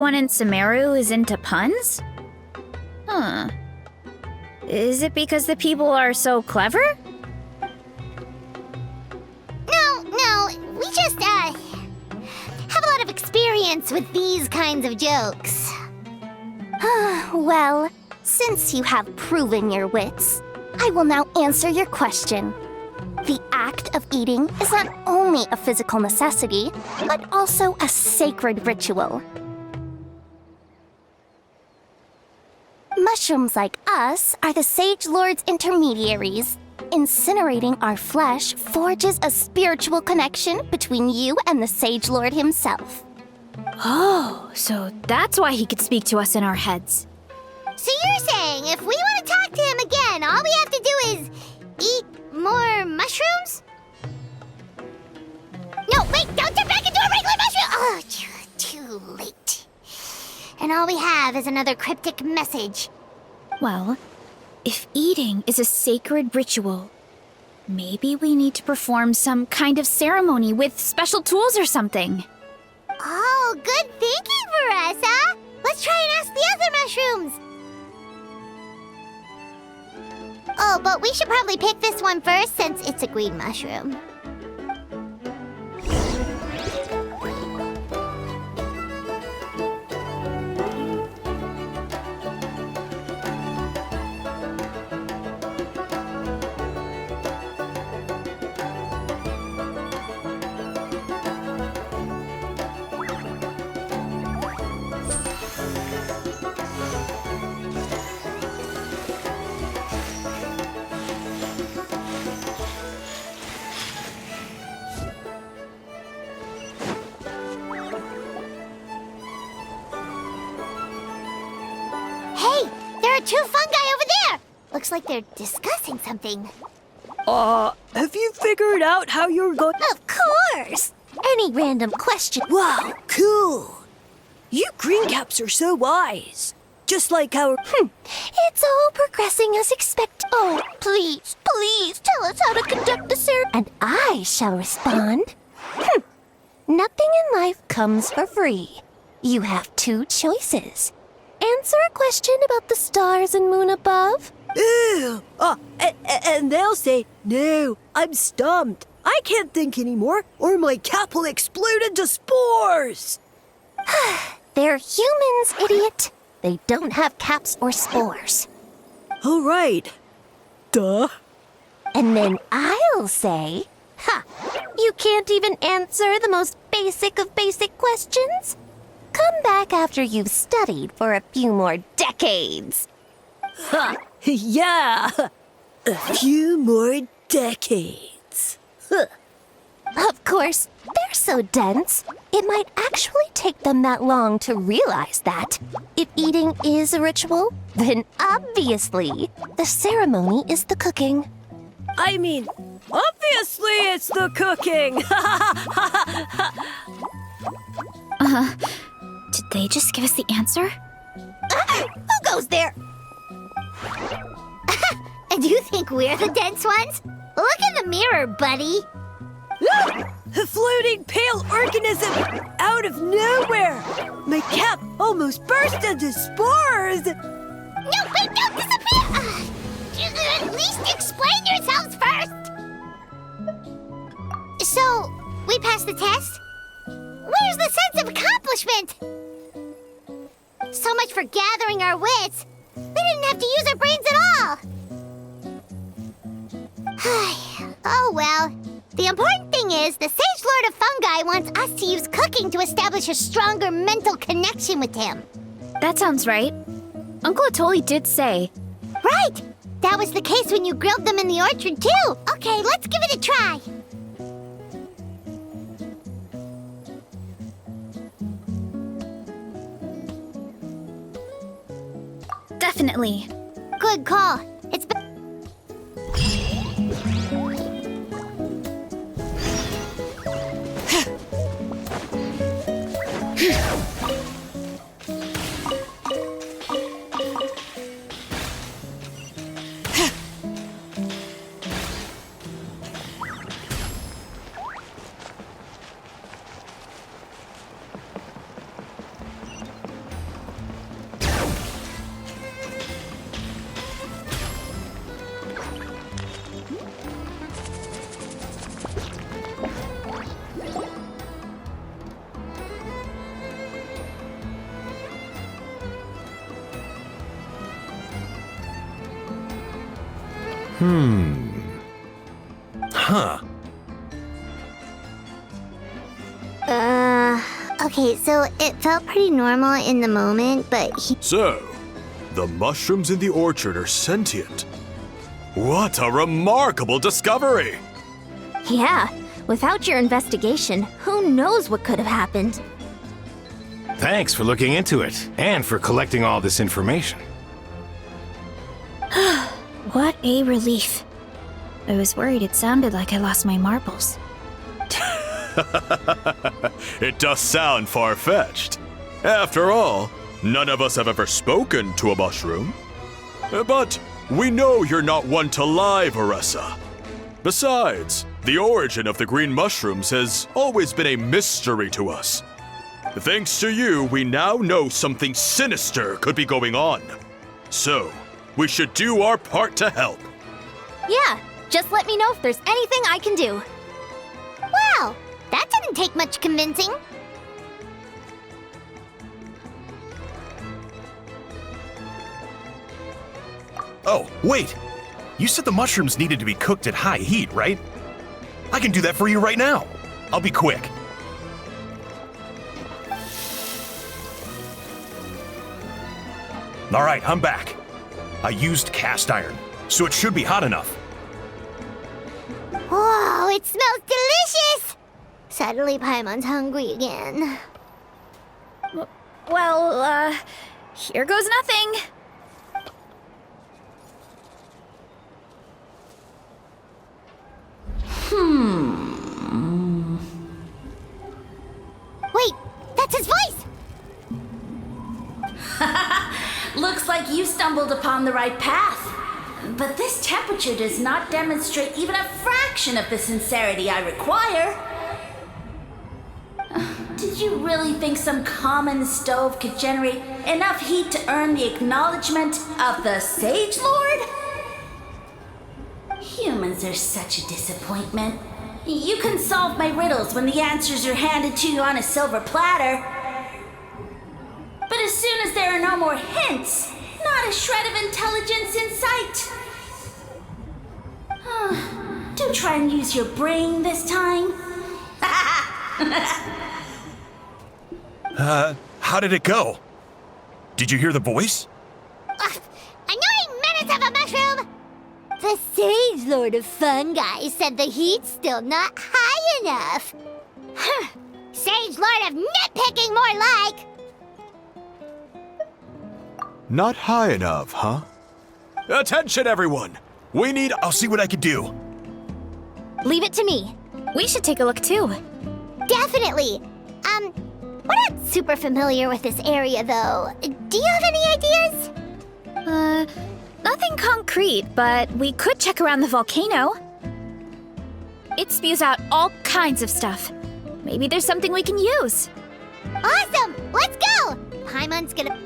One in Sumeru is into puns? Huh. Is it because the people are so clever? No, we just, have a lot of experience with these kinds of jokes. Well, since you have proven your wits, I will now answer your question. The act of eating is not only a physical necessity, but also a sacred ritual. Mushrooms like us are the Sage Lord's intermediaries. Incinerating our flesh forges a spiritual connection between you and the Sage Lord himself. Oh, so that's why he could speak to us in our heads. So you're saying if we want to talk to him again, all we have to do is eat more mushrooms? No, wait, don't turn back into a regular mushroom! Oh, too late. And all we have is another cryptic message. Well, if eating is a sacred ritual, maybe we need to perform some kind of ceremony with special tools or something. Oh, good thinking for us, huh? Let's try and ask the other mushrooms. Oh, but we should probably pick this one first since it's a green mushroom. Hey, there are two fungi over there! Looks like they're discussing something. Have you figured out how you're going? Of course! Any random question. Wow, cool! You green caps are so wise. Just like our... It's all progressing as expected. Oh, please tell us how to conduct the ceremony. And I shall respond. Nothing in life comes for free. You have two choices. Answer a question about the stars and moon above. Ew! And they'll say, no, I'm stumped. I can't think anymore, or my cap will explode into spores. They're humans, idiot. They don't have caps or spores. All right. Duh. And then I'll say, you can't even answer the most basic of basic questions? Come back after you've studied for a few more decades. Ha! Yeah! A few more decades. Of course, they're so dense, it might actually take them that long to realize that. If eating is a ritual, then obviously the ceremony is the cooking. I mean, obviously it's the cooking! Did they just give us the answer? Who goes there? And you think we're the dense ones? Look in the mirror, buddy. A floating pale organism out of nowhere! My cap almost burst into spores! No, wait, don't disappear! At least explain yourselves first! So, we passed the test? Where's the sense of accomplishment? So much for gathering our wits. We didn't have to use our brains at all. Oh well. The important thing is the Sage Lord of Fungi wants us to use cooking to establish a stronger mental connection with him. That sounds right. Uncle Atoli did say. Right! That was the case when you grilled them in the orchard too. Okay, let's give it a try. Definitely. Good call. It's been... Huh. Okay, so it felt pretty normal in the moment, but So, the mushrooms in the orchard are sentient. What a remarkable discovery! Yeah, without your investigation, who knows what could have happened? Thanks for looking into it and for collecting all this information. What a relief. I was worried it sounded like I lost my marbles. It does sound far-fetched. After all, none of us have ever spoken to a mushroom. But we know you're not one to lie, Varessa. Besides, the origin of the green mushrooms has always been a mystery to us. Thanks to you, we now know something sinister could be going on. So, we should do our part to help. Yeah, just let me know if there's anything I can do. wow, that didn't take much convincing. Oh, wait! You said the mushrooms needed to be cooked at high heat, right? I can do that for you right now. I'll be quick. All right, I'm back. I used cast iron, so it should be hot enough. Whoa, it smells delicious! Suddenly Paimon's hungry again. Well, here goes nothing. Wait, that's his voice! Looks like you stumbled upon the right path. But this temperature does not demonstrate even a fraction of the sincerity I require. Did you really think some common stove could generate enough heat to earn the acknowledgement of the Sage Lord? Humans are such a disappointment. You can solve my riddles when the answers are handed to you on a silver platter. But as soon as there are no more hints, not a shred of intelligence in sight. Do try and use your brain this time. How did it go? Did you hear the voice? Annoying menace of a mushroom! The Sage Lord of Fungi said the heat's still not high enough. Sage Lord of Nitpicking, more like! Not high enough, huh? Attention, everyone! We need... I'll see what I can do. Leave it to me. We should take a look too. Definitely! We're not super familiar with this area, though. Do you have any ideas? Nothing concrete, but we could check around the volcano. It spews out all kinds of stuff. Maybe there's something we can use. Awesome! Let's go! Paimon's gonna...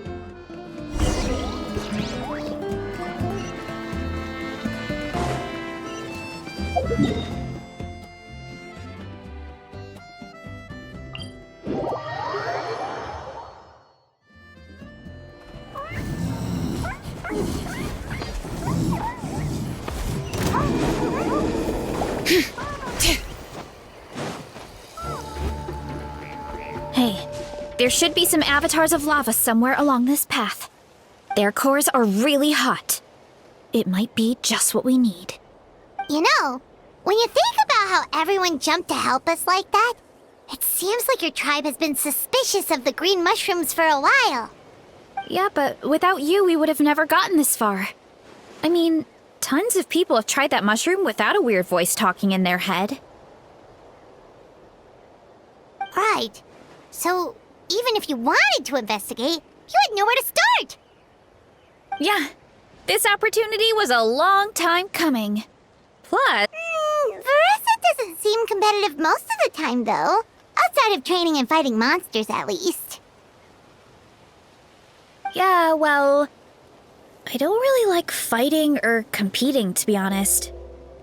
Hey, there should be some avatars of lava somewhere along this path. Their cores are really hot. It might be just what we need. You know, when you think about how everyone jumped to help us like that, it seems like your tribe has been suspicious of the green mushrooms for a while. Yeah, but without you, we would have never gotten this far. I mean, tons of people have tried that mushroom without a weird voice talking in their head. Right. So, even if you wanted to investigate, you had nowhere to start. Yeah, this opportunity was a long time coming. Plus, Varessa doesn't seem competitive most of the time, though. Outside of training and fighting monsters, at least. yeah, well, I don't really like fighting or competing, to be honest.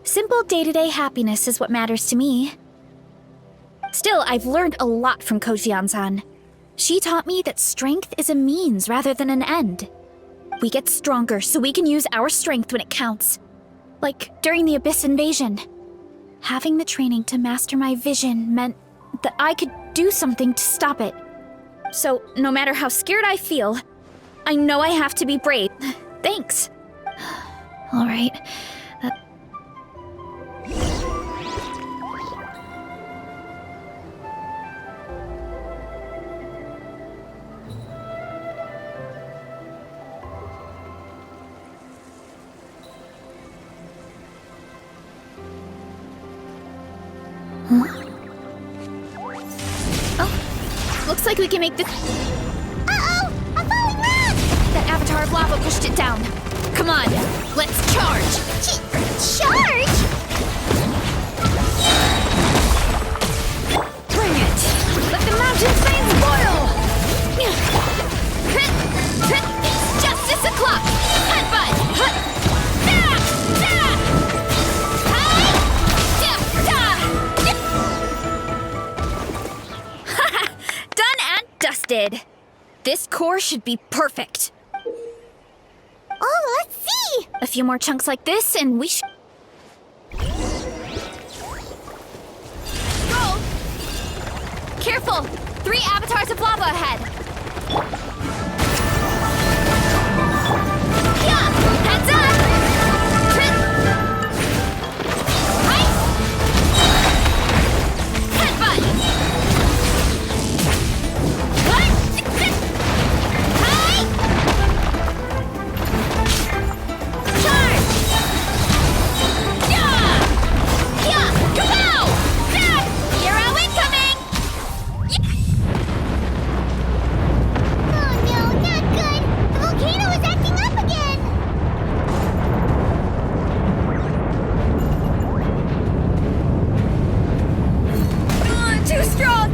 Simple day-to-day happiness is what matters to me. Still, I've learned a lot from Kojian-san. She taught me that strength is a means rather than an end. We get stronger so we can use our strength when it counts. like during the Abyss invasion. Having the training to master my vision meant that I could do something to stop it. So, no matter how scared I feel, I know I have to be brave. Thanks. All right. Oh, looks like we can make this. Uh-oh! A falling rock! That avatar of lava pushed it down. Come on, let's charge! Charge? Bring it! Let the mountain flames boil! It's justice o'clock! Headbutt! Done and dusted! This core should be perfect. Oh, let's see! A few more chunks like this, and we should. Go! Careful! 3 avatars of lava ahead! Yeah! Heads up! Right! Headbutt! What? Hi! Charge! Yeah! Yeah! Kapow! Hero incoming! Oh no, not good! The volcano is acting up again! Too strong!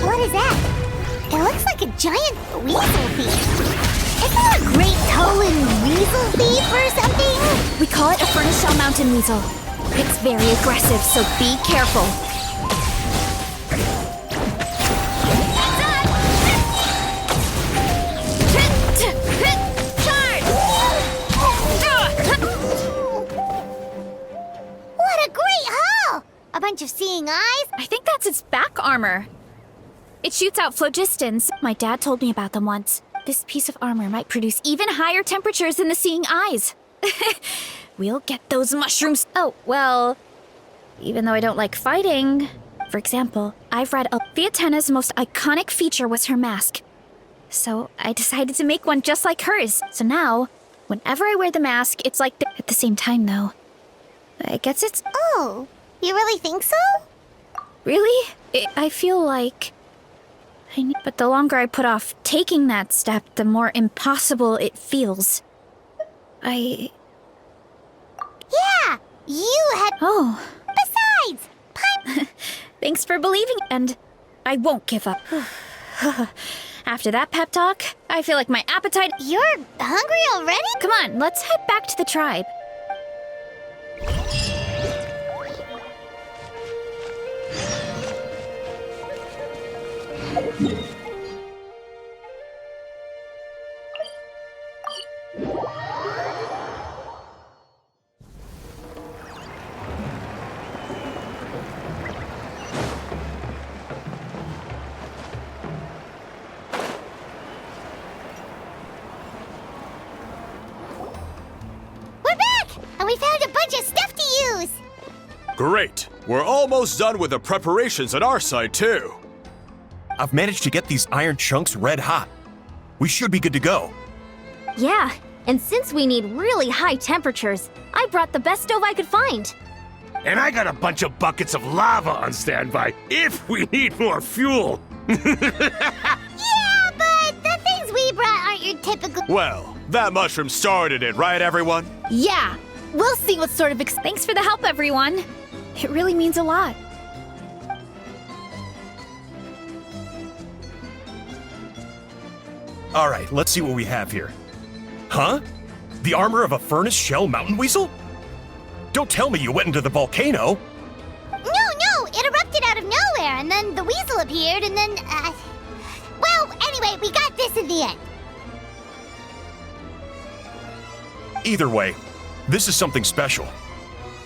What is that? It looks like a giant weasel thief. Isn't that a great Tolan weasel thief or something? We call it a furnace shell mountain weasel. It's very aggressive, so be careful. What a great haul! A bunch of seeing eyes? I think that's its back armor. It shoots out phlogistons. My dad told me about them once. This piece of armor might produce even higher temperatures than the seeing eyes. We'll get those mushrooms. Oh, well, even though I don't like fighting. For example, I've read Viatenna's most iconic feature was her mask. So I decided to make one just like hers. So now, whenever I wear the mask, it's like at the same time, though. I guess it's... Oh, you really think so? Really? I feel like... But the longer I put off taking that step, the more impossible it feels. Yeah, you had... Oh, Besides, thanks for believing, and I won't give up. After that pep talk, I feel like my appetite... you're hungry already? Come on, let's head back to the tribe. We're back! And we found a bunch of stuff to use! Great! We're almost done with the preparations at our side, too. I've managed to get these iron chunks red hot. We should be good to go. Yeah, and since we need really high temperatures, I brought the best stove I could find. And I got a bunch of buckets of lava on standby if we need more fuel. Yeah, but the things we brought aren't your typical... Well, that mushroom started it, right, everyone? Yeah, we'll see what sort of... Thanks for the help, everyone. It really means a lot. All right, let's see what we have here. Huh? The armor of a furnace shell mountain weasel? Don't tell me you went into the volcano. No, it erupted out of nowhere, and then the weasel appeared, and then, well, Anyway, we got this in the end. Either way, this is something special.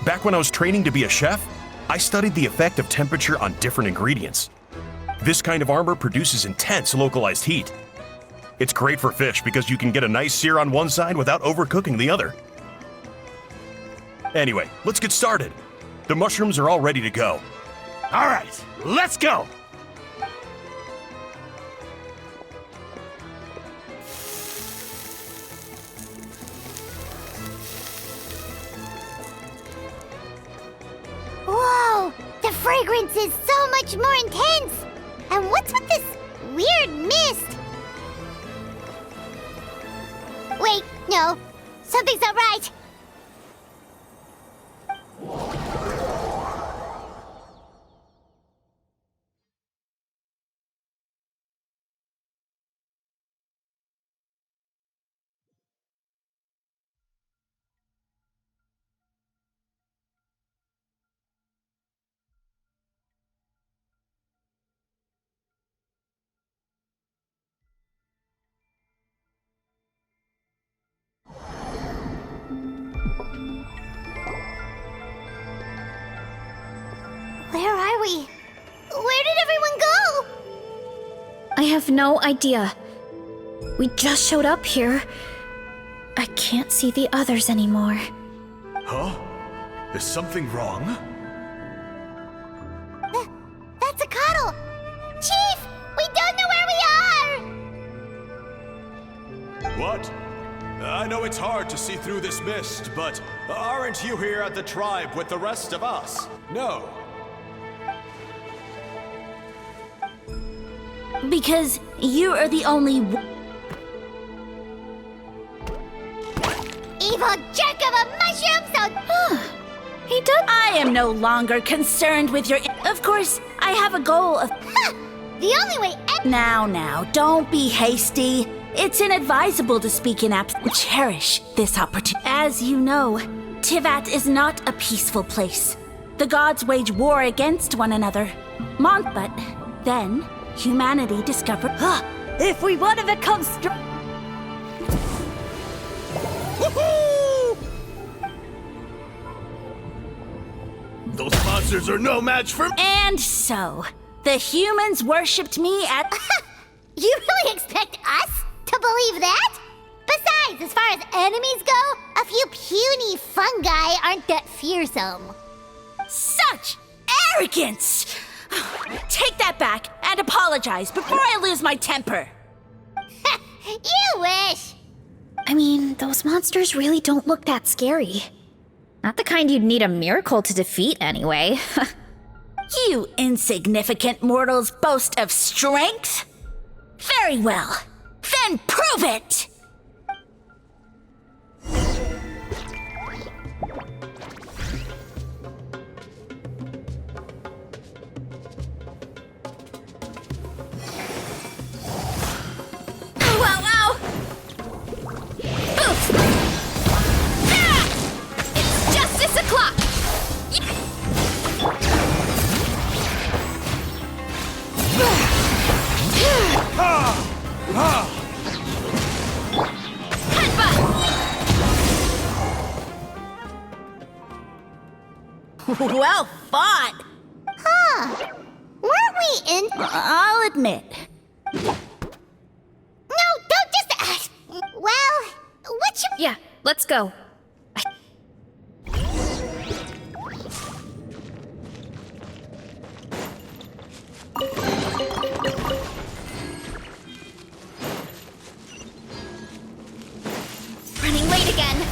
Back when I was training to be a chef, I studied the effect of temperature on different ingredients. This kind of armor produces intense localized heat. It's great for fish because you can get a nice sear on one side without overcooking the other. Anyway, let's get started. The mushrooms are all ready to go. All right, let's go. Whoa! The fragrance is so much more intense! And what's with this weird mist? Wait, no. Something's not right. Where are we? Where did everyone go? I have no idea. We just showed up here. I can't see the others anymore. Huh? Is something wrong? That's a cuddle! Chief! We don't know where we are! What? I know it's hard to see through this mist, but aren't you here at the tribe with the rest of us? No. Because you are the only Evil jerk of a mushroom, so... He does. I am no longer concerned with your. Of course, I have a goal of. The only way... Now, don't be hasty. It's inadvisable to speak in Cherish this opportunity. As you know, Tivat is not a peaceful place. The gods wage war against one another. But then, humanity discovered. If we want to become strong... Those monsters are no match for... And so, the humans worshipped me at. You really expect us to believe that? Besides, as far as enemies go, a few puny fungi aren't that fearsome. Such arrogance! Take that back and apologize before I lose my temper. You wish! I mean, those monsters really don't look that scary. Not the kind you'd need a miracle to defeat, anyway. You insignificant mortals boast of strength? Very well. Then prove it! Well fought! Huh. Weren't we in... I'll admit. No, don't just... well, what you... Yeah, let's go. Running late again.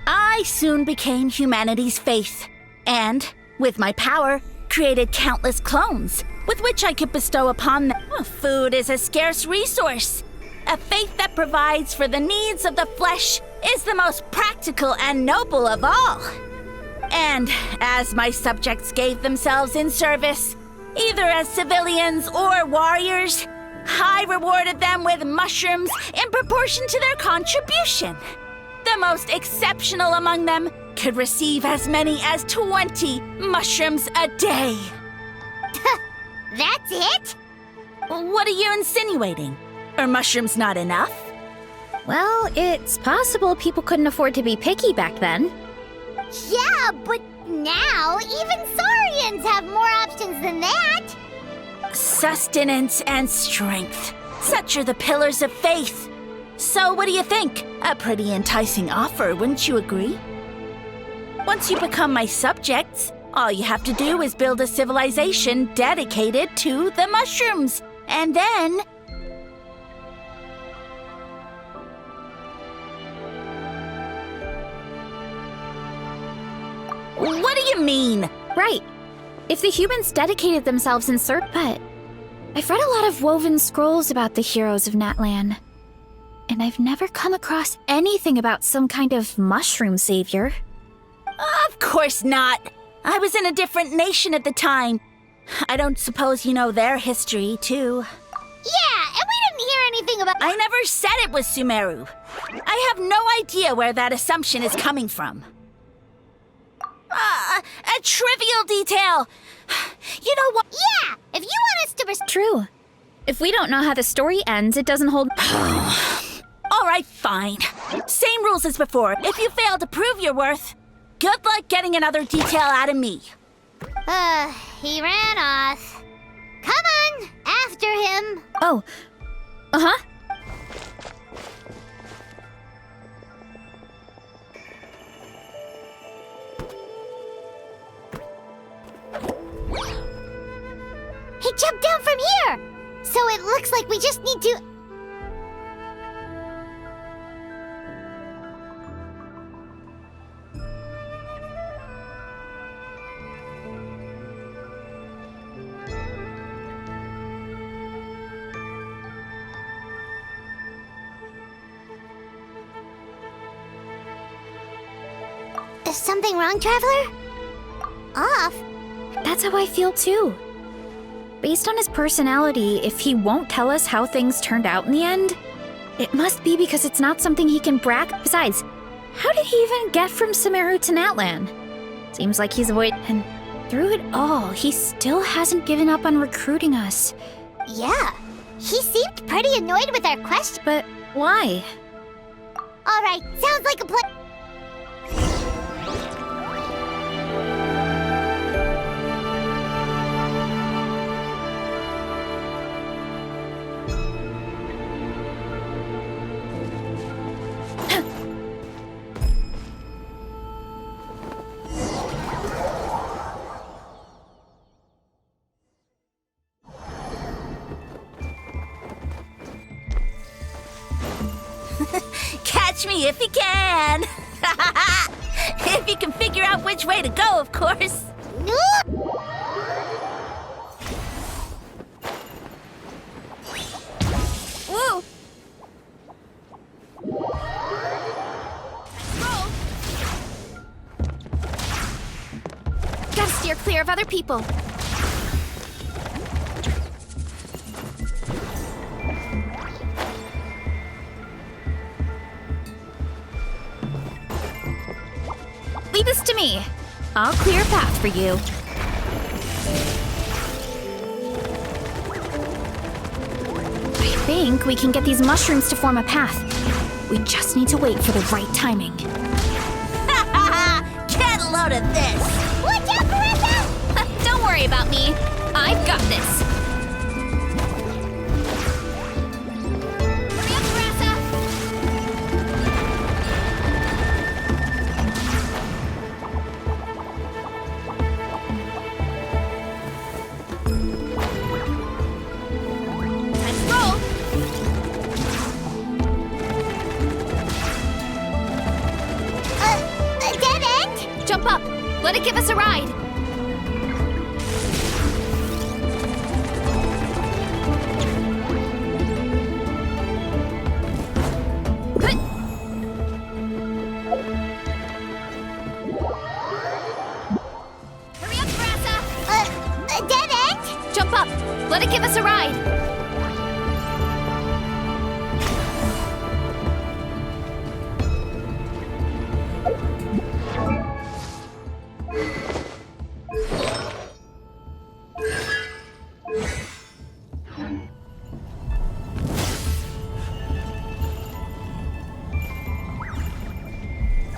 I soon became humanity's faith, and, with my power, created countless clones, with which I could bestow upon them. Food is a scarce resource. A faith that provides for the needs of the flesh is the most practical and noble of all. And as my subjects gave themselves in service, either as civilians or warriors, I rewarded them with mushrooms in proportion to their contribution. The The most exceptional among them could receive as many as 20 mushrooms a day. That's it? What are you insinuating? Are mushrooms not enough? Well, it's possible people couldn't afford to be picky back then. Yeah, but now even Saurians have more options than that. Sustenance and strength. Such are the pillars of faith. So what do you think? A pretty enticing offer, wouldn't you agree? Once you become my subjects, all you have to do is build a civilization dedicated to the mushrooms. And then... What do you mean? Right. If the humans dedicated themselves in search, but I've read a lot of woven scrolls about the heroes of Natlan, and I've never come across anything about some kind of mushroom savior. Of course not. I was in a different nation at the time. I don't suppose you know their history, too. Yeah, and we didn't hear anything about... I never said it was Sumeru. I have no idea where that assumption is coming from. A trivial detail. You know what? Yeah, if you want us to... True. If we don't know how the story ends, it doesn't hold... All right, fine. Same rules as before. If you fail to prove your worth, good luck getting another detail out of me. He ran off. Come on, after him. Oh. Uh-huh. He jumped down from here! So it looks like we just need to... Is something wrong, Traveler? Off? That's how I feel too. Based on his personality, if he won't tell us how things turned out in the end, it must be because it's not something he can brag. Besides, how did he even get from Sumeru to Natlan? Seems like he's avoided. And through it all, he still hasn't given up on recruiting us. Yeah, he seemed pretty annoyed with our question. But why? All right, sounds like a plan. Catch me if you can! If you can figure out which way to go, of course. Whoa! Gotta steer clear of other people. Leave this to me. I'll clear a path for you. I think we can get these mushrooms to form a path. We just need to wait for the right timing. Get a load of this! Watch out, Carissa! Don't worry about me. I've got this. Hurry up, Carissa! Let's roll. A dead end? Jump up. Let it give us a ride. Hurry up, Carissa! A dead end? Jump up. Let it give us a ride.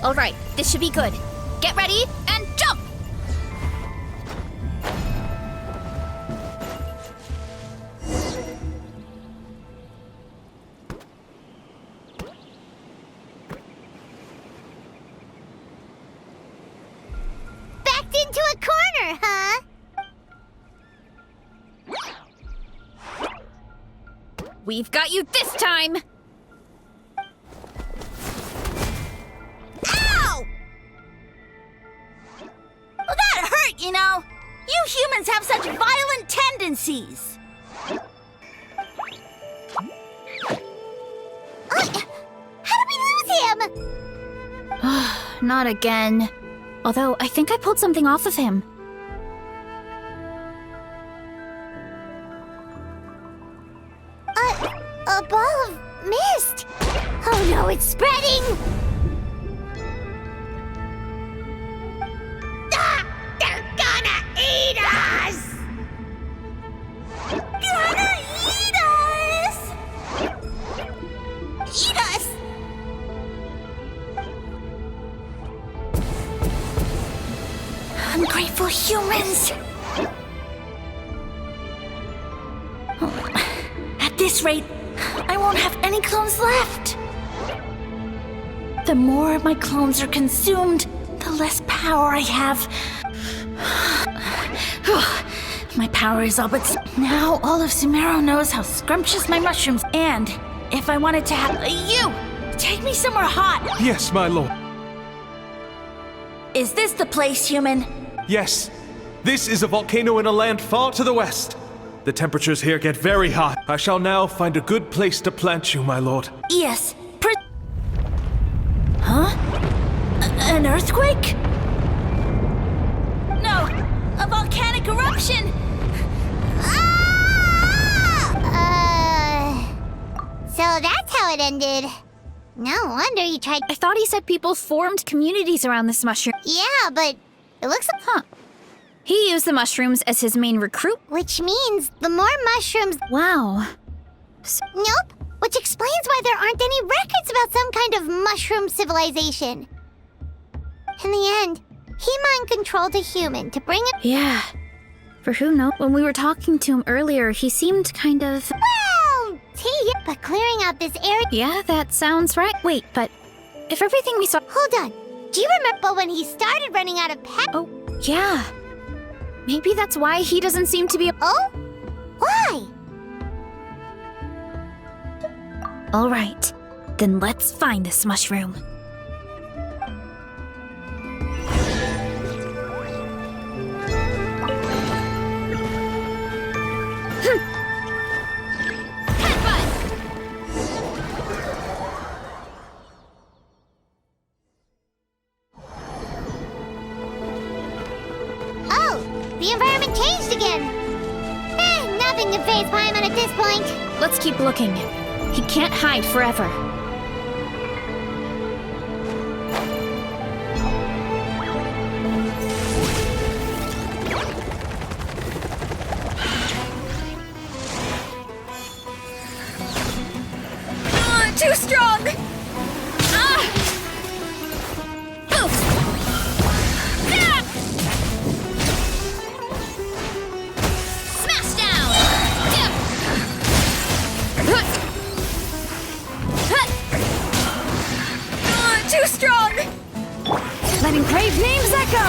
All right, this should be good. Get ready and jump! Backed into a corner, huh? We've got you this time! Ow! Well, that hurt, you know. You humans have such violent tendencies. How did we lose him? Not again. Although, I think I pulled something off of him. A ball of mist. Oh no, it's spreading. Ah, they're gonna eat us. Gonna eat us. Eat us. Ungrateful humans. At this rate, I won't have any clones left. The more my clones are consumed, the less power I have. My power is all but now all of Sumero knows how scrumptious my mushrooms. And if I wanted to have you take me somewhere hot. Yes, my lord. Is this the place, human? Yes. This is a volcano in a land far to the west. The temperatures here get very hot. I shall now find a good place to plant you, my lord. Yes. Huh? An earthquake? No, a volcanic eruption. So that's how it ended. No wonder you tried. I thought he said people formed communities around this mushroom. Yeah, but it looks like. Huh. He used the mushrooms as his main recruit. Which means the more mushrooms. Wow. Nope. Which explains why there aren't any records about some kind of mushroom civilization. In the end, he mind-controlled a human to bring it. Yeah. For who knows? When we were talking to him earlier, he seemed kind of... Well, but clearing out this area. Yeah, that sounds right. Wait, but if everything we saw... Hold on. Do you remember when he started running out of pep? Oh, yeah. Maybe that's why he doesn't seem to be... Oh? Why? All right. Then let's find this mushroom. The environment changed again. Nothing can faze Paimon at this point. Let's keep looking. He can't hide forever. Too strong! Too strong! Letting brave names echo!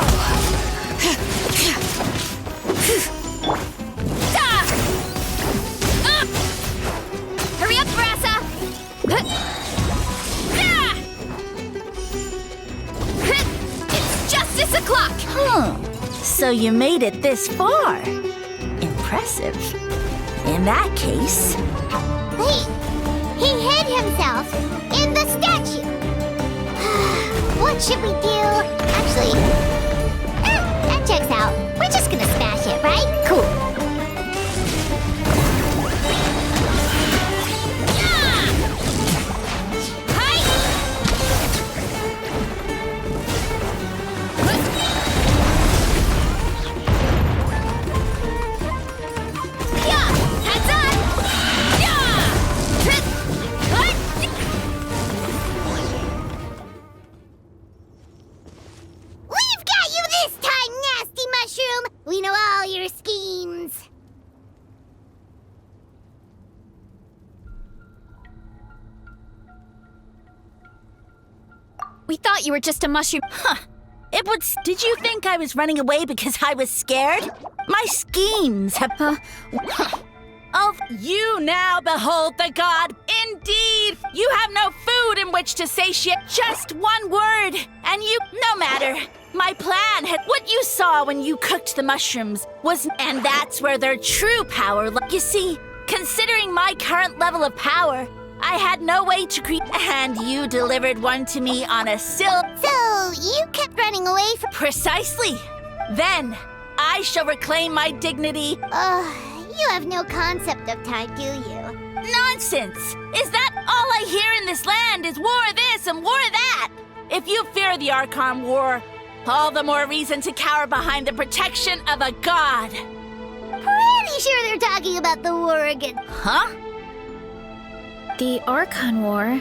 Hurry up, Brassa! It's justice o'clock! So you made it this far. Impressive. In that case... Wait! He hid himself in the statue! What should we do? Actually, that checks out. We're just gonna smash it, right? Cool. We thought you were just a mushroom. Did you think I was running away because I was scared? My schemes have... Oh, you now behold the god. Indeed, you have no food in which to satiate. Just one word, and you... No matter. My plan had... What you saw when you cooked the mushrooms was... And that's where their true power... You see, considering my current level of power, I had no way to create... And you delivered one to me on a So, you kept running away from... Precisely. Then, I shall reclaim my dignity. You have no concept of time, do you? Nonsense! Is that all I hear in this land is war this and war that? If you fear the Archon War, all the more reason to cower behind the protection of a god. Pretty sure they're talking about the war again. Huh? The Archon War?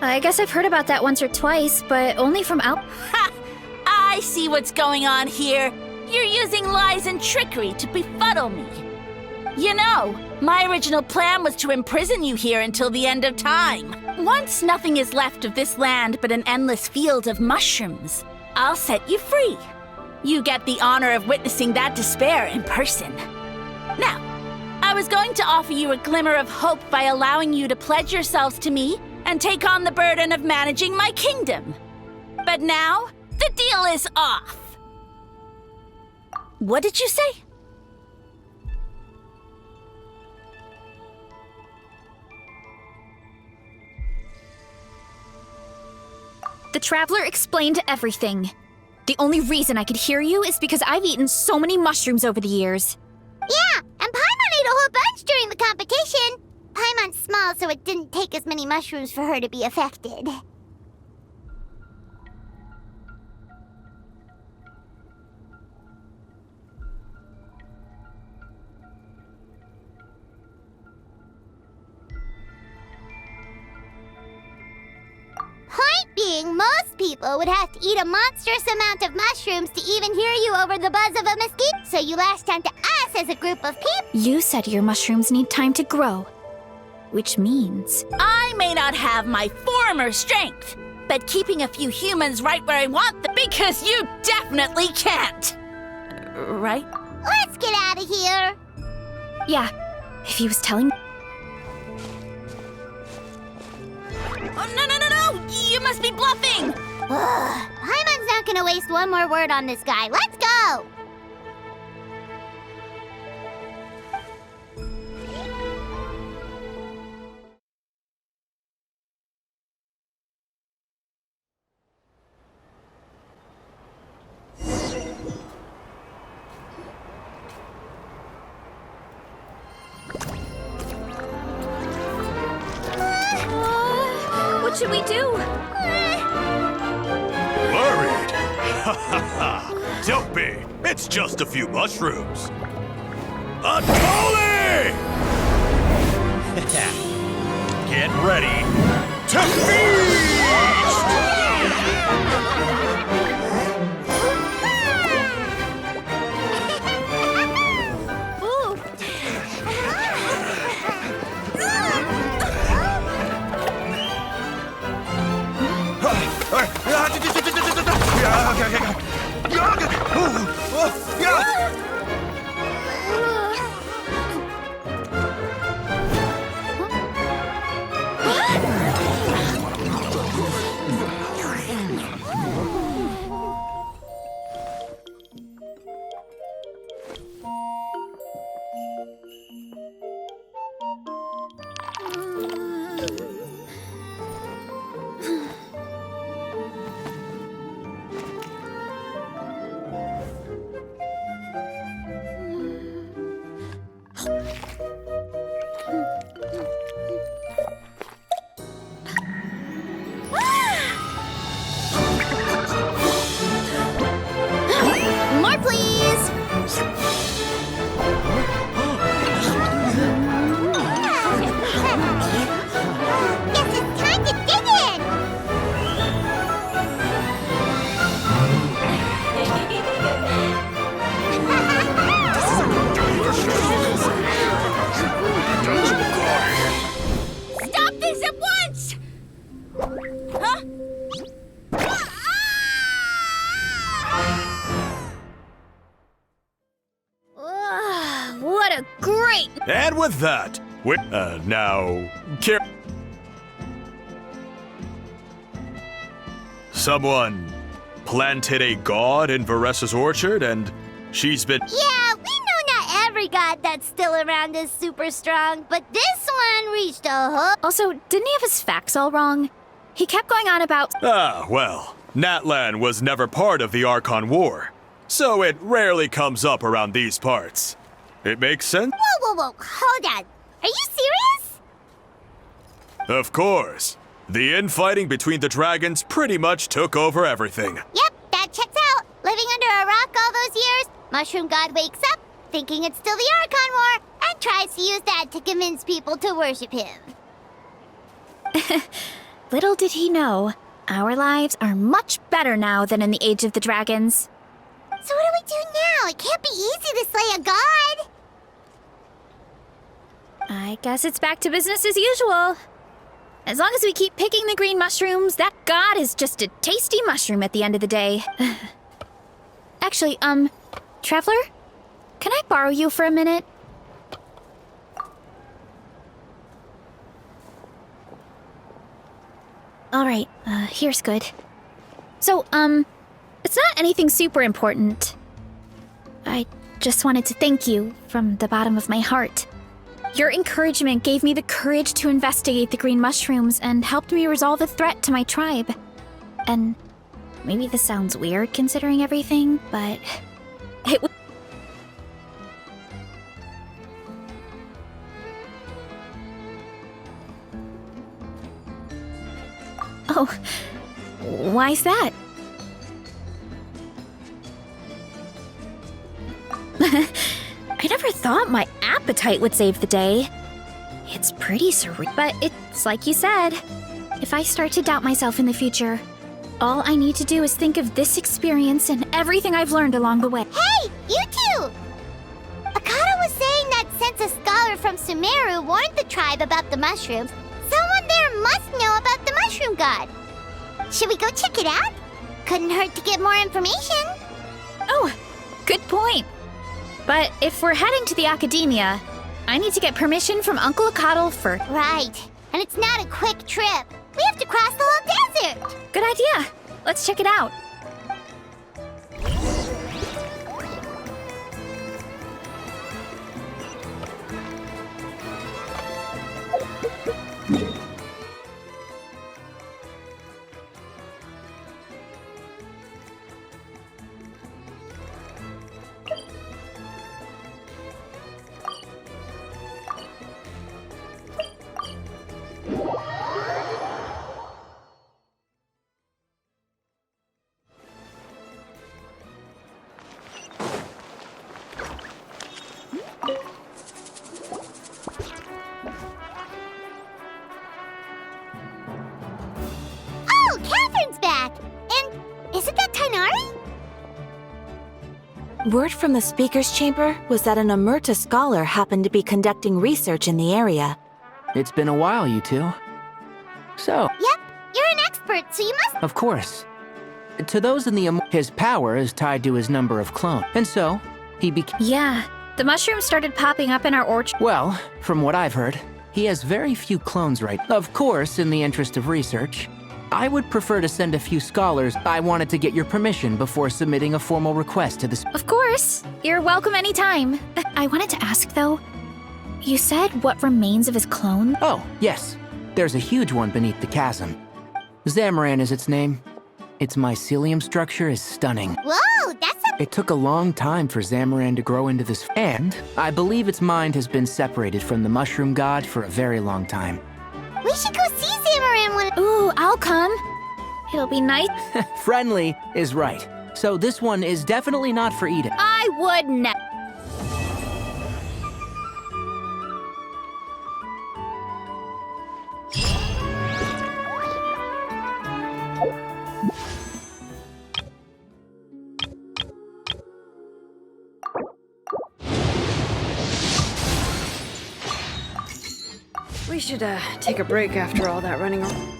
I guess I've heard about that once or twice, but only from out... Ha! I see what's going on here. You're using lies and trickery to befuddle me. You know, my original plan was to imprison you here until the end of time. Once nothing is left of this land but an endless field of mushrooms, I'll set you free. You get the honor of witnessing that despair in person. Now, I was going to offer you a glimmer of hope by allowing you to pledge yourselves to me and take on the burden of managing my kingdom. But now, the deal is off. What did you say? The Traveler explained everything. The only reason I could hear you is because I've eaten so many mushrooms over the years. Yeah, and Paimon ate a whole bunch during the competition. Paimon's small, so it didn't take as many mushrooms for her to be affected. Point being, most people would have to eat a monstrous amount of mushrooms to even hear you over the buzz of a mosquito. So you latched onto us as a group of people. You said your mushrooms need time to grow, which means... I may not have my former strength, but keeping a few humans right where I want them, because you definitely can't. Right? Let's get out of here. Yeah, if he was telling... Oh, no! You must be bluffing! Paimon's not gonna waste one more word on this guy. Let's go! What should we do? Worried? Ha ha ha! Don't be! It's just a few mushrooms. Atoli! Get ready to feast! with that, now, someone planted a god in Varessa's orchard, and she's been. Yeah, we know not every god that's still around is super strong, but this one reached a whole. Also, didn't he have his facts all wrong? He kept going on about. Ah, well, Natlan was never part of the Archon War, so it rarely comes up around these parts. It makes sense? Whoa, hold on. Are you serious? Of course. The infighting between the dragons pretty much took over everything. Yep, that checks out. Living under a rock all those years, Mushroom God wakes up, thinking it's still the Archon War, and tries to use that to convince people to worship him. Little did he know, our lives are much better now than in the Age of the Dragons. So what do we do now? It can't be easy to slay a god. I guess it's back to business as usual. As long as we keep picking the green mushrooms, that god is just a tasty mushroom at the end of the day. Actually, Traveler? Can I borrow you for a minute? Alright, here's good. So, it's not anything super important. I just wanted to thank you from the bottom of my heart. Your encouragement gave me the courage to investigate the green mushrooms and helped me resolve a threat to my tribe. And maybe this sounds weird considering everything, but it was. Oh, why's that? I never thought my appetite would save the day. It's pretty surreal, but it's like you said. If I start to doubt myself in the future, all I need to do is think of this experience and everything I've learned along the way. Hey, you two! Akata was saying that since a scholar from Sumeru warned the tribe about the mushrooms, someone there must know about the mushroom god. Should we go check it out? Couldn't hurt to get more information. Oh, good point. But if we're heading to the academia, I need to get permission from Uncle Akatl for. Right. And it's not a quick trip. We have to cross the whole desert. Good idea. Let's check it out. Oh, Catherine's back! And isn't that Tainari? Word from the speaker's chamber was that an Emerta scholar happened to be conducting research in the area. It's been a while, you two. So, Yep, you're an expert, so you must. of course, to those in the his power is tied to his number of clones, and so he became. Yeah, the mushrooms started popping up in our orchard. Well, from what I've heard, he has very few clones right. Of course, in the interest of research, I would prefer to send a few scholars. I wanted to get your permission before submitting a formal request to the. Of course. You're welcome anytime. I wanted to ask, though. You said what remains of his clone? Oh, yes. There's a huge one beneath the chasm. Zamaran is its name. Its mycelium structure is stunning. Whoa, that's a. It took a long time for Zamaran to grow into this, and I believe its mind has been separated from the mushroom god for a very long time. We should go see Zamaran when. Ooh, I'll come. It'll be nice. Friendly is right. So this one is definitely not for Eden. I would never. We should take a break after all that running around.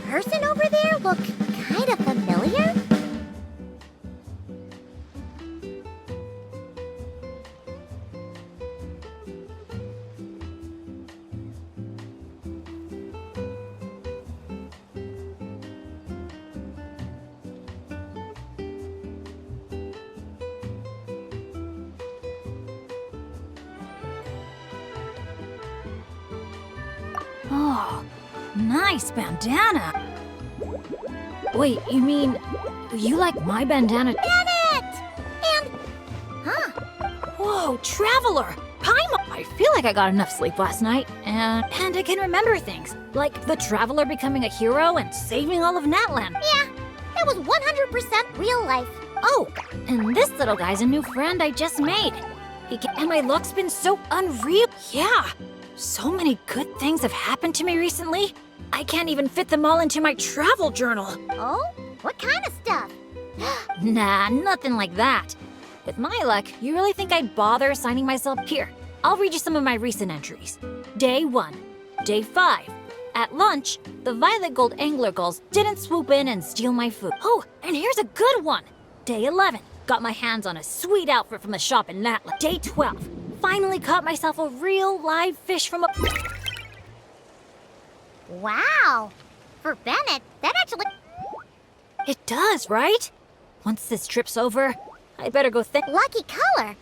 person over there look kind of familiar? Oh, nice bandana. Wait, you mean you like my bandana? Bennett! And... Huh. Whoa, Traveler! Paimon! I feel like I got enough sleep last night, and I can remember things. Like the Traveler becoming a hero and saving all of Natlan. Yeah, that was 100% real life. Oh, and this little guy's a new friend I just made. And my luck's been so unreal. Yeah, so many good things have happened to me recently. I can't even fit them all into my travel journal. Oh? What kind of stuff? Nah, nothing like that. With my luck, you really think I'd bother signing myself? Here, I'll read you some of my recent entries. Day 1. Day 5. At lunch, the Violet Gold Angler Gulls didn't swoop in and steal my food. Oh, and here's a good one. Day 11. Got my hands on a sweet outfit from the shop in Natla. Day 12. Finally caught myself a real live fish from a... Wow. For Bennett, that actually... It does, right? Once this trip's over, I better go think... Lucky color.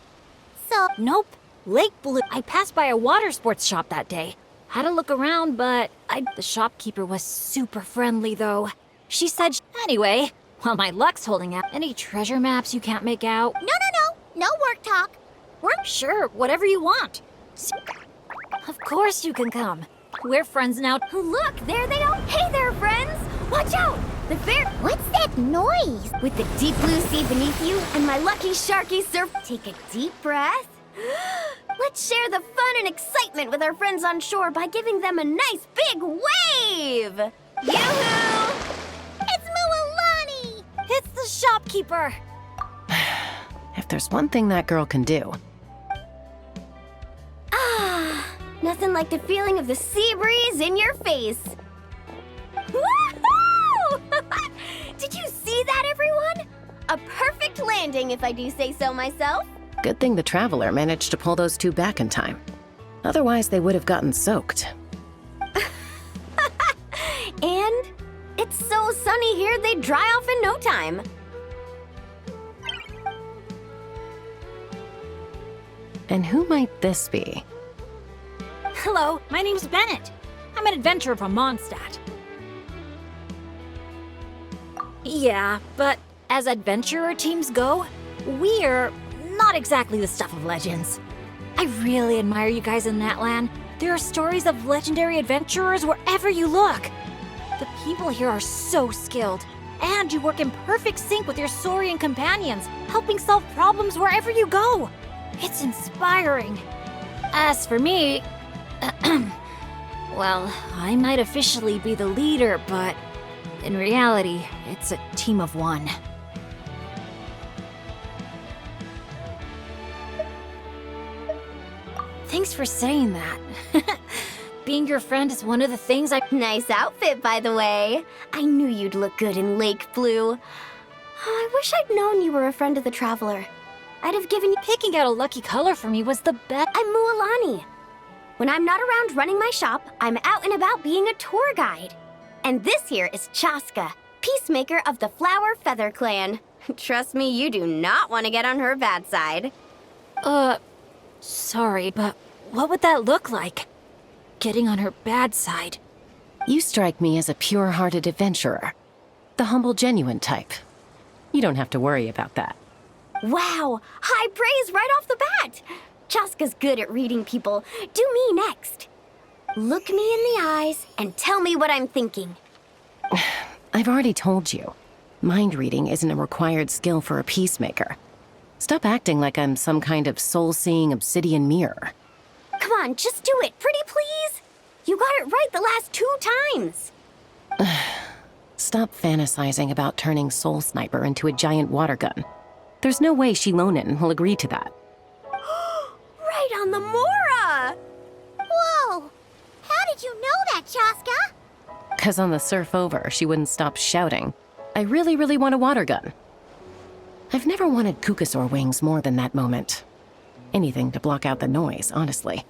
So... Nope. Lake Blue. I passed by a water sports shop that day. Had a look around, but the shopkeeper was super friendly, though. She said... Anyway, while my luck's holding out, any treasure maps you can't make out? No work talk. Sure, whatever you want. Of course you can come. We're friends now. Look, there they are. Hey there, friends. Watch out. The fair... What's that noise? With the deep blue sea beneath you and my lucky sharky surf... Take a deep breath. Let's share the fun and excitement with our friends on shore by giving them a nice big wave. Yoo-hoo! It's Mualani! It's the shopkeeper. If there's one thing that girl can do. Nothing like the feeling of the sea breeze in your face. Woohoo! Did you see that, everyone? A perfect landing, if I do say so myself. Good thing the Traveler managed to pull those two back in time. Otherwise, they would have gotten soaked. And it's so sunny here, they'd dry off in no time. And who might this be? Hello, my name's Bennett. I'm an adventurer from Mondstadt. Yeah, but as adventurer teams go, we're not exactly the stuff of legends. I really admire you guys in Natlan. There are stories of legendary adventurers wherever you look. The people here are so skilled, and you work in perfect sync with your Saurian companions, helping solve problems wherever you go. It's inspiring. As for me, well, I might officially be the leader, but in reality, it's a team of one. Thanks for saying that. Being your friend is one of the things I... Nice outfit, by the way. I knew you'd look good in lake blue. I wish I'd known you were a friend of the Traveler. I'd have given you... Picking out a lucky color for me was the best. I'm Mualani. When I'm not around running my shop, I'm out and about being a tour guide. And this here is Chaska, peacemaker of the Flower Feather Clan. Trust me, you do not want to get on her bad side. Sorry, but what would that look like? Getting on her bad side. You strike me as a pure-hearted adventurer. The humble, genuine type. You don't have to worry about that. Wow, high praise right off the bat. Chaska's good at reading people. Do me next. Look me in the eyes and tell me what I'm thinking. I've already told you. Mind reading isn't a required skill for a peacemaker. Stop acting like I'm some kind of soul-seeing obsidian mirror. Come on, just do it, pretty please. You got it right the last 2 times. Stop fantasizing about turning Soul Sniper into a giant water gun. There's no way Shilonen will agree to that. Right on the Mora! Whoa! How did you know that, Chaska? Because on the surf over, she wouldn't stop shouting, "I really, really want a water gun." I've never wanted Kukasaur wings more than that moment. Anything to block out the noise, honestly.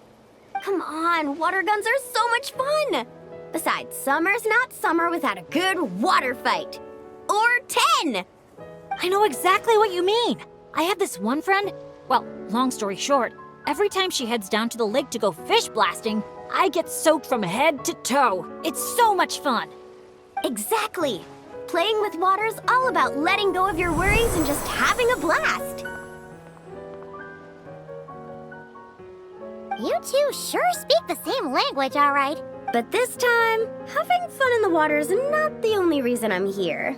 Come on, water guns are so much fun! Besides, summer's not summer without a good water fight. Or 10! I know exactly what you mean. I have this one friend. Well, long story short, every time she heads down to the lake to go fish blasting, I get soaked from head to toe. It's so much fun. Exactly. Playing with water's all about letting go of your worries and just having a blast. You two sure speak the same language, all right. But this time, having fun in the water is not the only reason I'm here.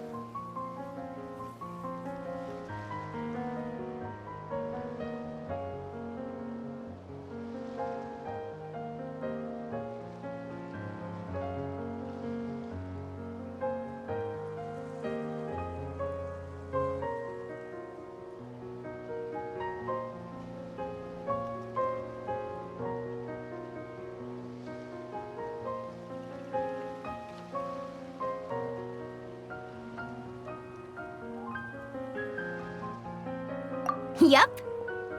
Yup.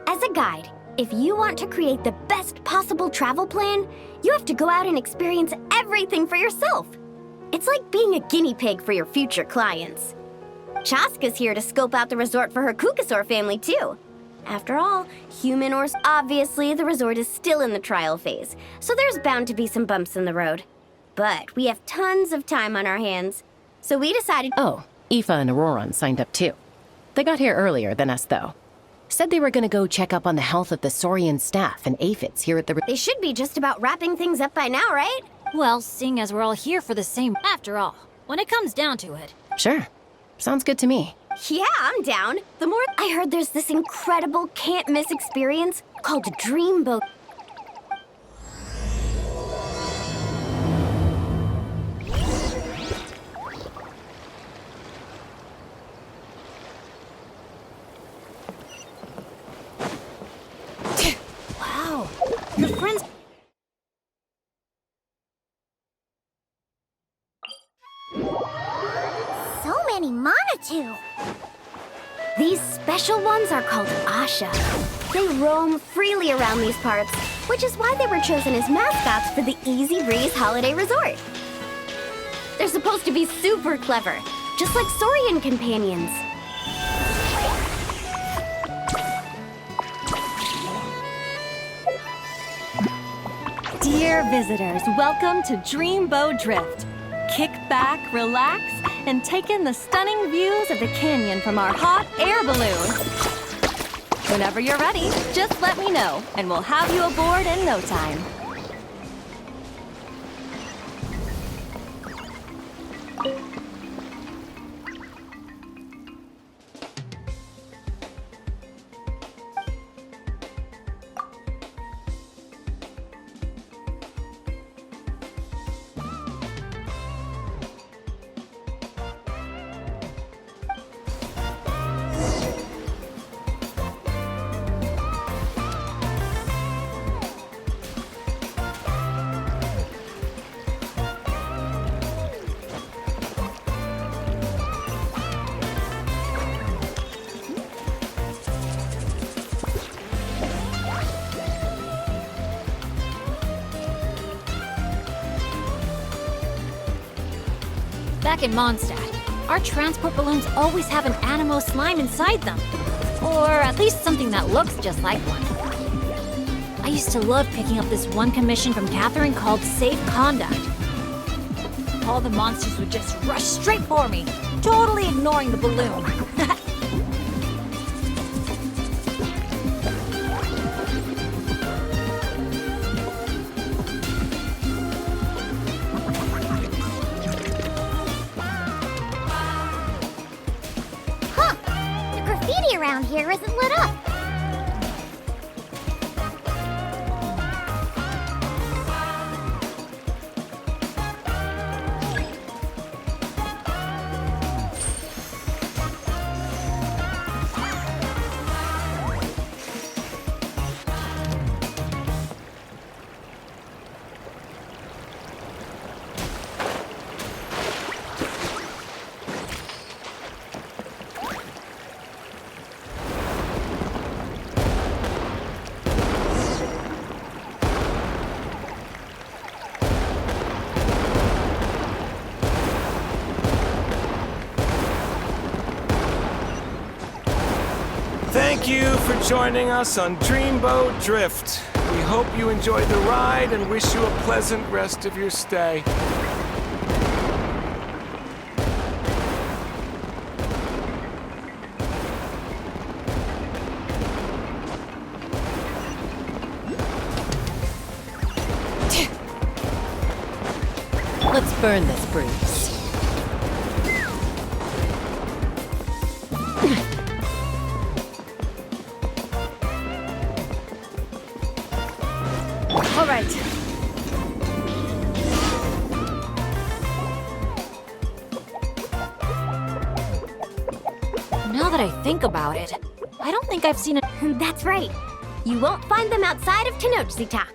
As a guide, if you want to create the best possible travel plan, you have to go out and experience everything for yourself. It's like being a guinea pig for your future clients. Chaska's here to scope out the resort for her Kukasaur family, too. After all, human or obviously the resort is still in the trial phase, so there's bound to be some bumps in the road. But we have tons of time on our hands, so we decided... Oh, Aoife and Auroron signed up too. They got here earlier than us, though. Said they were gonna go check up on the health of the Saurian staff and aphids here at the... They should be just about wrapping things up by now, right? Well, seeing as we're all here for the same... After all, when it comes down to it. Sure. Sounds good to me. Yeah, I'm down. The more I heard there's this incredible can't-miss experience called Dreamboat. Wow, your friends... So many Monatu. These special ones are called Asha. They roam freely around these parts, which is why they were chosen as mascots for the Easy Breeze Holiday Resort. They're supposed to be super clever, just like Saurian companions. Dear visitors, welcome to Dreamboat Drift. Kick back, relax, and take in the stunning views of the canyon from our hot air balloon. Whenever you're ready, just let me know, and we'll have you aboard in no time. Back in Mondstadt, our transport balloons always have an Animo slime inside them. Or at least something that looks just like one. I used to love picking up this one commission from Catherine called Safe Conduct. All the monsters would just rush straight for me, totally ignoring the balloon. Around here isn't lit up. Thank you for joining us on Dreamboat Drift. We hope you enjoyed the ride and wish you a pleasant rest of your stay. Let's burn this breeze. All right. Now that I think about it, I don't think I've seen a... That's right. You won't find them outside of Tenochtitlan.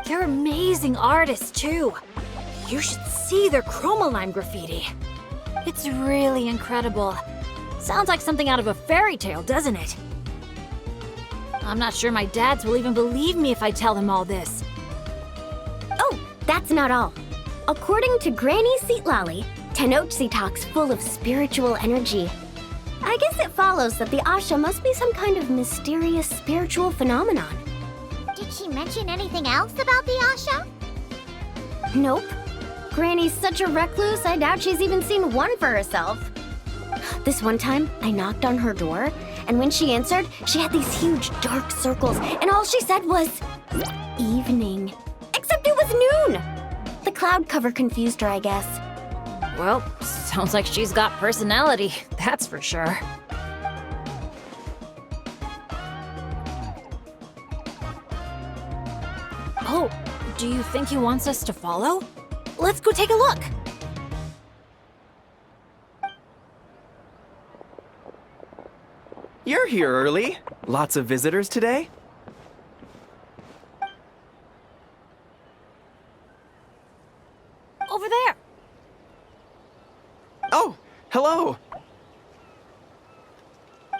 They're amazing artists, too. You should see their chroma-lime graffiti. It's really incredible. Sounds like something out of a fairy tale, doesn't it? I'm not sure my dads will even believe me if I tell them all this. Oh, that's not all. According to Granny Seatlolly, Tenochtitlan's full of spiritual energy. I guess it follows that the Asha must be some kind of mysterious spiritual phenomenon. Did she mention anything else about the Asha? Nope. Granny's such a recluse, I doubt she's even seen one for herself. This one time, I knocked on her door, and when she answered, she had these huge dark circles, and all she said was, evening. Except it was noon! The cloud cover confused her, I guess. Well, sounds like she's got personality, that's for sure. Oh, do you think he wants us to follow? Let's go take a look! You're here early. Lots of visitors today? Over there! Oh, hello!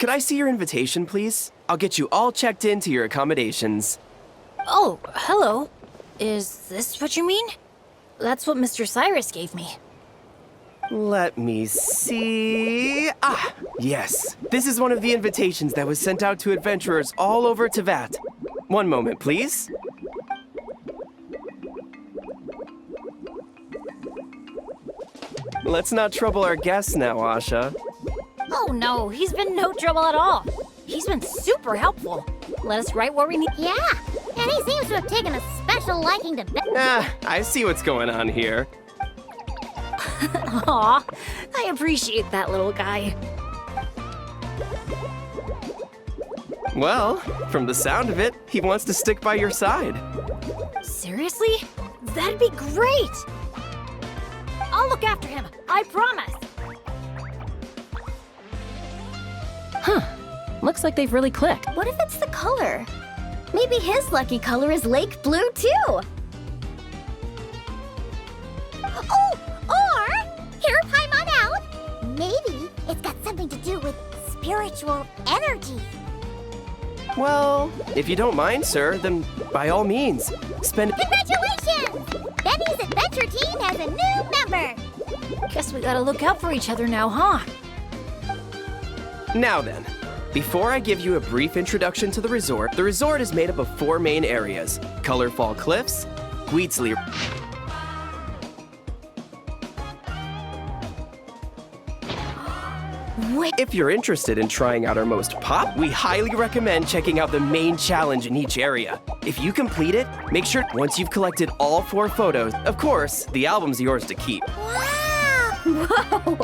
Could I see your invitation, please? I'll get you all checked into your accommodations. Oh, hello. Is this what you mean? That's what Mr. Cyrus gave me. Let me see. Ah, yes. This is one of the invitations that was sent out to adventurers all over Tevat. One moment, please. Let's not trouble our guests now, Asha. Oh no, he's been no trouble at all. He's been super helpful. Let us right where we need. Yeah, and he seems to have taken a special liking to... I see what's going on here. Aw, I appreciate that little guy. Well, from the sound of it, he wants to stick by your side. Seriously? That'd be great! I'll look after him, I promise! Huh. Looks like they've really clicked. What if it's the color? Maybe his lucky color is lake blue, too! Oh, or, here, Paimon out! Maybe it's got something to do with spiritual energy. Well, if you don't mind, sir, then by all means, spend... Congratulations! Benny's adventure team has a new member! Guess we gotta look out for each other now, huh? Now then, before I give you a brief introduction to the resort is made up of 4 main areas: Colorfall Cliffs, Gweetsley... If you're interested in trying out our most pop, we highly recommend checking out the main challenge in each area. If you complete it, make sure once you've collected all 4 photos, of course, the album's yours to keep. Wow! Whoa!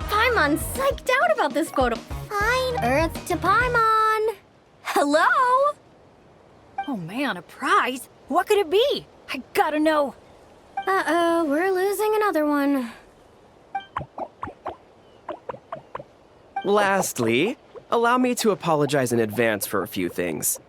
Paimon's psyched out about this photo. Fine Earth to Paimon. Hello? Oh man, a prize? What could it be? I gotta know. Uh-oh, we're losing another one. Lastly, allow me to apologize in advance for a few things.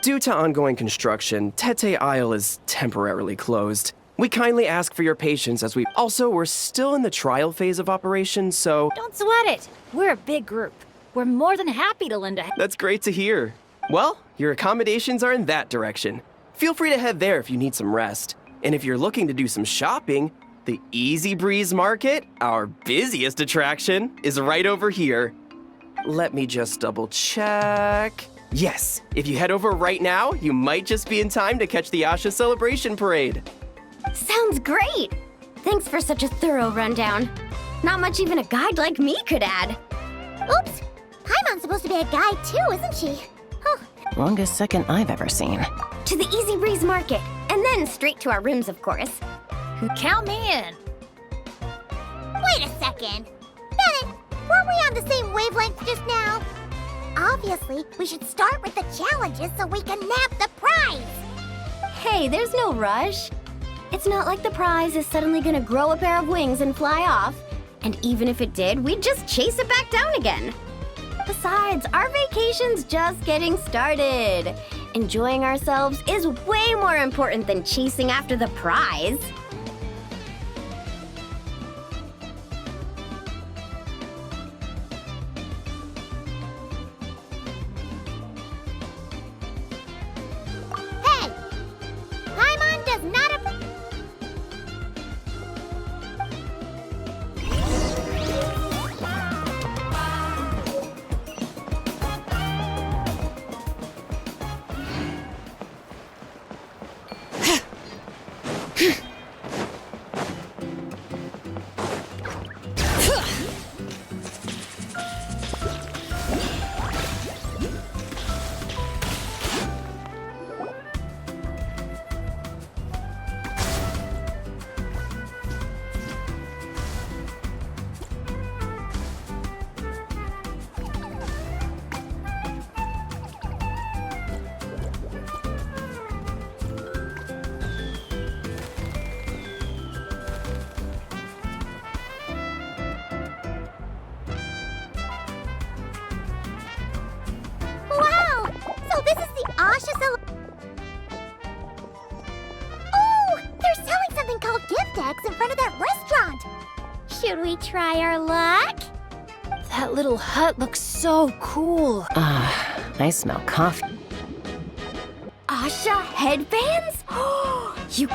Due to ongoing construction, Tete Isle is temporarily closed. We kindly ask for your patience as we're still in the trial phase of operation, so... Don't sweat it. We're a big group. We're more than happy to lend a hand. That's great to hear. Well, your accommodations are in that direction. Feel free to head there if you need some rest. And if you're looking to do some shopping, the Easy Breeze Market, our busiest attraction, is right over here. Let me just double check. Yes, if you head over right now, you might just be in time to catch the Asha Celebration Parade. Sounds great! Thanks for such a thorough rundown. Not much even a guide like me could add. Oops! Paimon's supposed to be a guide too, isn't she? Oh. Longest second I've ever seen. To the Easy Breeze Market, and then straight to our rooms, of course. Count me in. Wait a second. Bennett, weren't we on the same wavelength just now? Obviously, we should start with the challenges so we can nab the prize. Hey, there's no rush. It's not like the prize is suddenly gonna grow a pair of wings and fly off. And even if it did, we'd just chase it back down again. Besides, our vacation's just getting started. Enjoying ourselves is way more important than chasing after the prize. Hey! Paimon does not in front of that restaurant. Should we try our luck? That little hut looks so cool. I smell coffee. Asha headbands? You...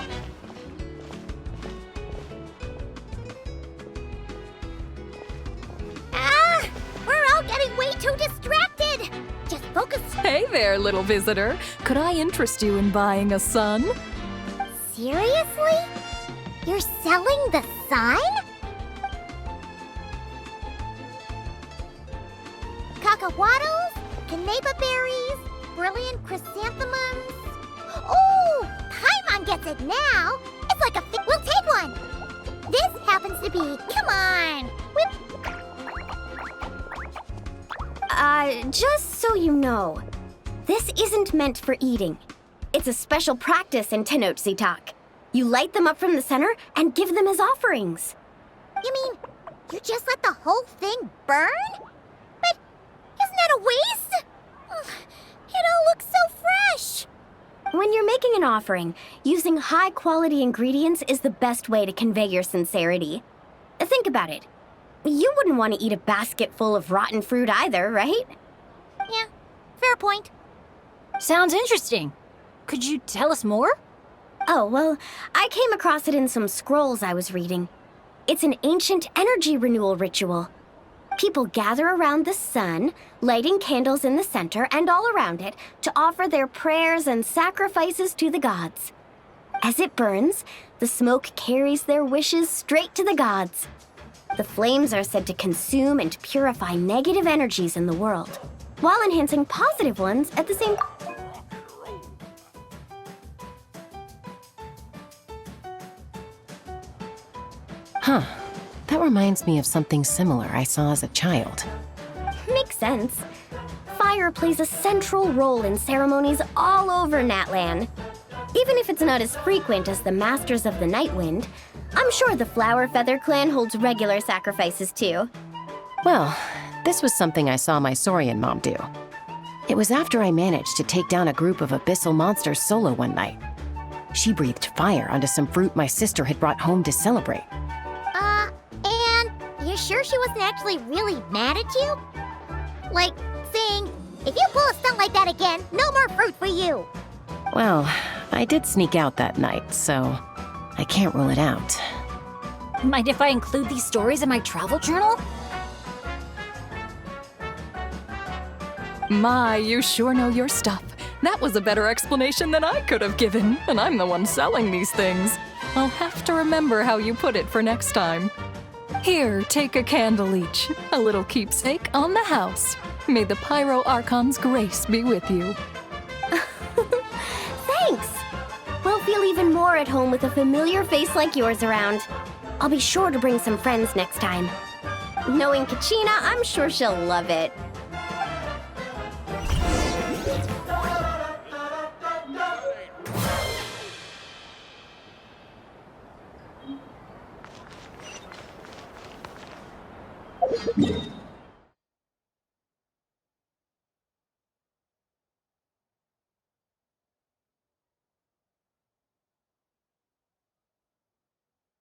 We're all getting way too distracted. Just focus. Hey there, little visitor. Could I interest you in buying a sun? Seriously? You're selling the sign? Cacahuatos, canapa berries, brilliant chrysanthemums. Oh, Paimon gets it now. It's like a we'll take one. This happens to be, come on. Just so you know, this isn't meant for eating. It's a special practice in Tenochtitlan. You light them up from the center and give them as offerings. You mean, you just let the whole thing burn? But isn't that a waste? It all looks so fresh. When you're making an offering, using high-quality ingredients is the best way to convey your sincerity. Think about it. You wouldn't want to eat a basket full of rotten fruit either, right? Yeah, fair point. Sounds interesting. Could you tell us more? Oh, well, I came across it in some scrolls I was reading. It's an ancient energy renewal ritual. People gather around the sun, lighting candles in the center and all around it to offer their prayers and sacrifices to the gods. As it burns, the smoke carries their wishes straight to the gods. The flames are said to consume and purify negative energies in the world, while enhancing positive ones at the same time. Huh. That reminds me of something similar I saw as a child. Makes sense. Fire plays a central role in ceremonies all over Natlan. Even if it's not as frequent as the Masters of the Night Wind, I'm sure the Flower Feather clan holds regular sacrifices too. Well, this was something I saw my Saurian mom do. It was after I managed to take down a group of abyssal monsters solo one night. She breathed fire onto some fruit my sister had brought home to celebrate. And you sure she wasn't actually really mad at you? Like, saying, if you pull a stunt like that again, no more fruit for you. Well, I did sneak out that night, so I can't rule it out. Mind if I include these stories in my travel journal? My, you sure know your stuff. That was a better explanation than I could have given, and I'm the one selling these things. I'll have to remember how you put it for next time. Here, take a candle each, a little keepsake on the house. May the Pyro Archon's grace be with you. Thanks! We'll feel even more at home with a familiar face like yours around. I'll be sure to bring some friends next time. Knowing Kachina, I'm sure she'll love it. Yeah.